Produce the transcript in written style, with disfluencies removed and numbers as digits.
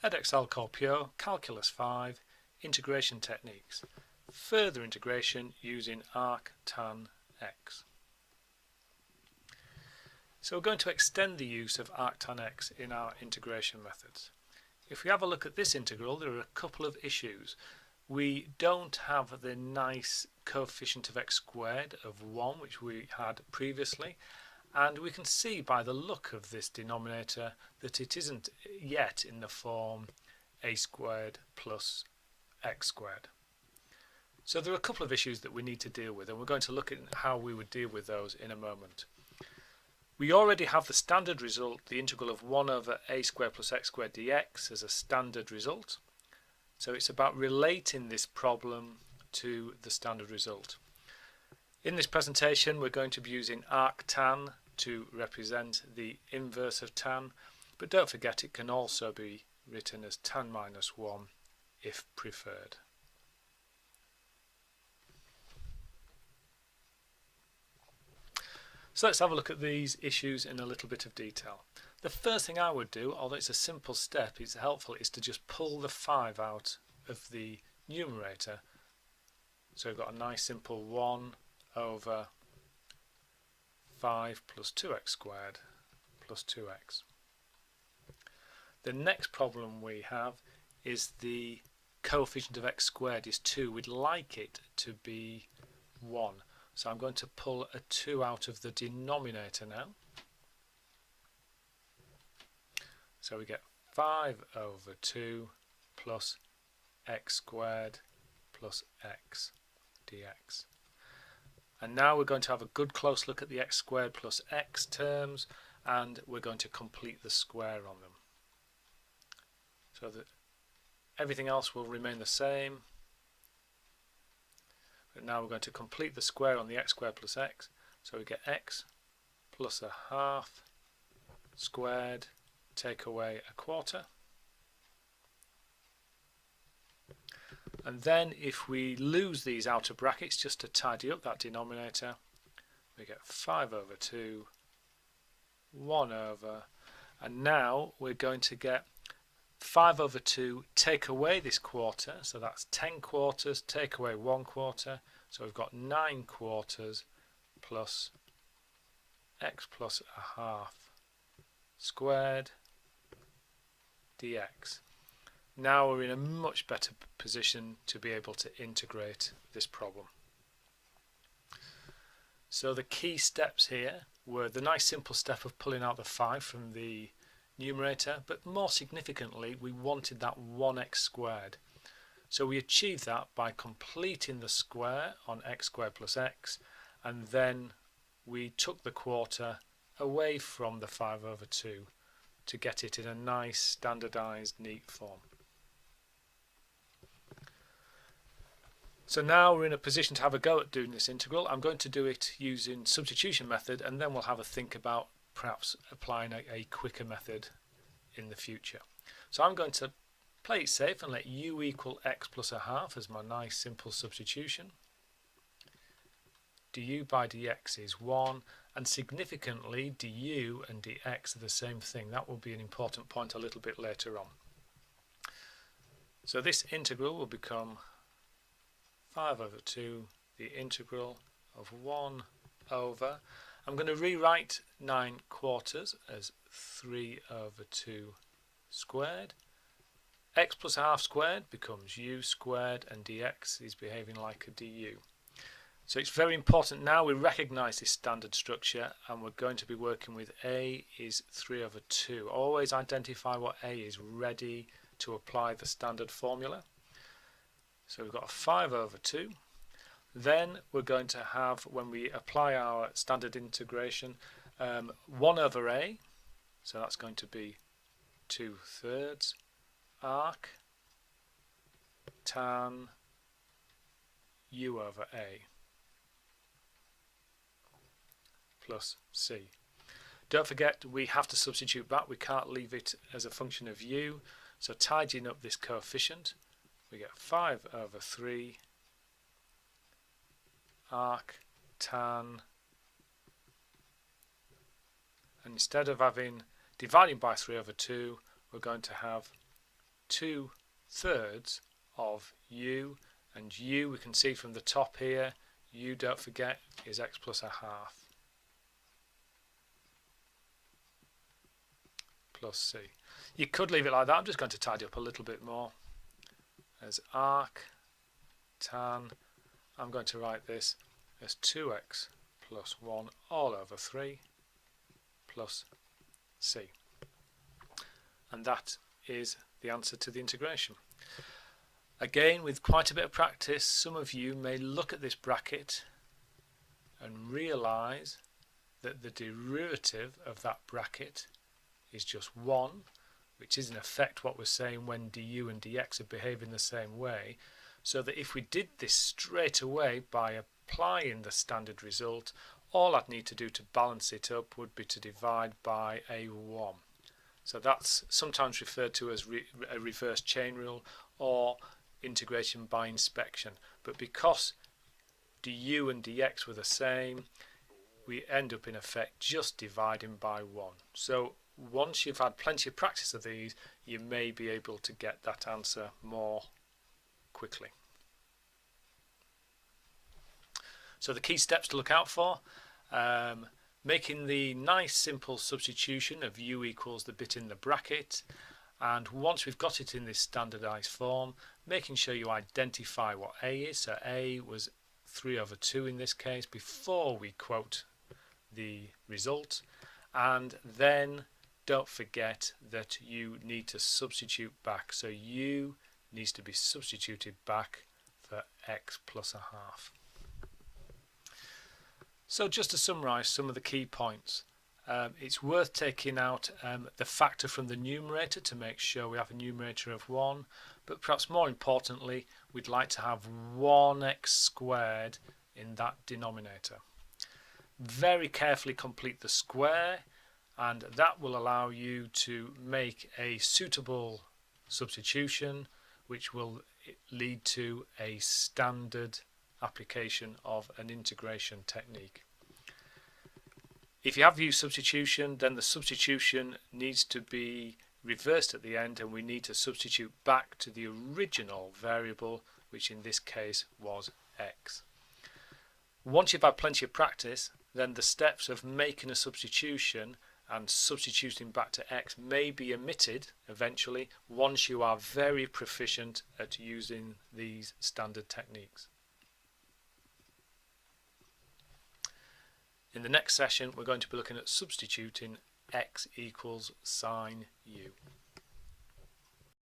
Edexcel Core Pure, Calculus 5, Integration Techniques. Further integration using arctan x. So we're going to extend the use of arctan x in our integration methods. If we have a look at this integral, there are a couple of issues. We don't have the nice coefficient of x squared of 1 which we had previously, and we can see by the look of this denominator that it isn't yet in the form a squared plus x squared. So there are a couple of issues that we need to deal with, and we're going to look at how we would deal with those in a moment. We already have the standard result, the integral of 1 over a squared plus x squared dx as a standard result. So it's about relating this problem to the standard result. In this presentation we're going to be using arctan to represent the inverse of tan, but don't forget it can also be written as tan minus 1 if preferred. So let's have a look at these issues in a little bit of detail. The first thing I would do, although it's a simple step, it's helpful, is to just pull the 5 out of the numerator. So we've got a nice simple 1 over 5 plus 2x squared plus 2x. The next problem we have is the coefficient of x squared is 2. We'd like it to be 1. So I'm going to pull a 2 out of the denominator now. So we get 5 over 2 plus x squared plus x dx. And now we're going to have a good close look at the x squared plus x terms, and we're going to complete the square on them. So that everything else will remain the same. But now we're going to complete the square on the x squared plus x. So we get x plus a half squared, take away a quarter. And then if we lose these outer brackets just to tidy up that denominator, we get 5 over 2, 1 over, and now we're going to get 5 over 2, take away this quarter, so that's 10 quarters, take away 1 quarter, so we've got 9 quarters plus x plus a half squared dx. Now we're in a much better position to be able to integrate this problem. So the key steps here were the nice simple step of pulling out the 5 from the numerator, but more significantly we wanted that 1x squared. So we achieved that by completing the square on x squared plus x, and then we took the quarter away from the 5 over 2 to get it in a nice standardized neat form. So now we're in a position to have a go at doing this integral. I'm going to do it using substitution method, and then we'll have a think about perhaps applying a quicker method in the future. So I'm going to play it safe and let u equal x plus a half as my nice simple substitution. Du by dx is 1, and significantly du and dx are the same thing. That will be an important point a little bit later on. So this integral will become 5 over 2, the integral of 1 over, I'm going to rewrite 9 quarters as 3 over 2 squared. X plus a half squared becomes u squared, and dx is behaving like a du. So it's very important now we recognise this standard structure, and we're going to be working with a is 3 over 2. Always identify what a is ready to apply the standard formula. So we've got a 5 over 2. Then we're going to have, when we apply our standard integration, 1 over a, so that's going to be 2/3 arc tan u over a plus c. Don't forget we have to substitute back, we can't leave it as a function of u, so tidying up this coefficient, we get 5 over 3 arc tan, and instead of dividing by 3 over 2, we're going to have 2/3 of u, and u we can see from the top here, u, don't forget, is x plus a half plus c. You could leave it like that. I'm just going to tidy up a little bit more. As arctan, I'm going to write this as 2x plus 1 all over 3 plus c. And that is the answer to the integration. Again, with quite a bit of practice, some of you may look at this bracket and realise that the derivative of that bracket is just 1, which is in effect what we're saying when du and dx are behaving the same way, so that if we did this straight away by applying the standard result, all I'd need to do to balance it up would be to divide by a1. So that's sometimes referred to as a reverse chain rule or integration by inspection. But because du and dx were the same, we end up in effect just dividing by 1. So once you've had plenty of practice of these, you may be able to get that answer more quickly. So the key steps to look out for: making the nice simple substitution of u equals the bit in the bracket, and once we've got it in this standardized form, making sure you identify what a is. So a was 3/2 in this case before we quote the result, and then don't forget that you need to substitute back. So u needs to be substituted back for x plus a half. So just to summarise some of the key points, it's worth taking out the factor from the numerator to make sure we have a numerator of 1, but perhaps more importantly, we'd like to have 1x squared in that denominator. Very carefully complete the square, and that will allow you to make a suitable substitution, which will lead to a standard application of an integration technique. If you have used substitution, then the substitution needs to be reversed at the end, and we need to substitute back to the original variable, which in this case was x. Once you've had plenty of practice, then the steps of making a substitution and substituting back to x may be omitted eventually once you are very proficient at using these standard techniques. In the next session, we're going to be looking at substituting x equals sine u.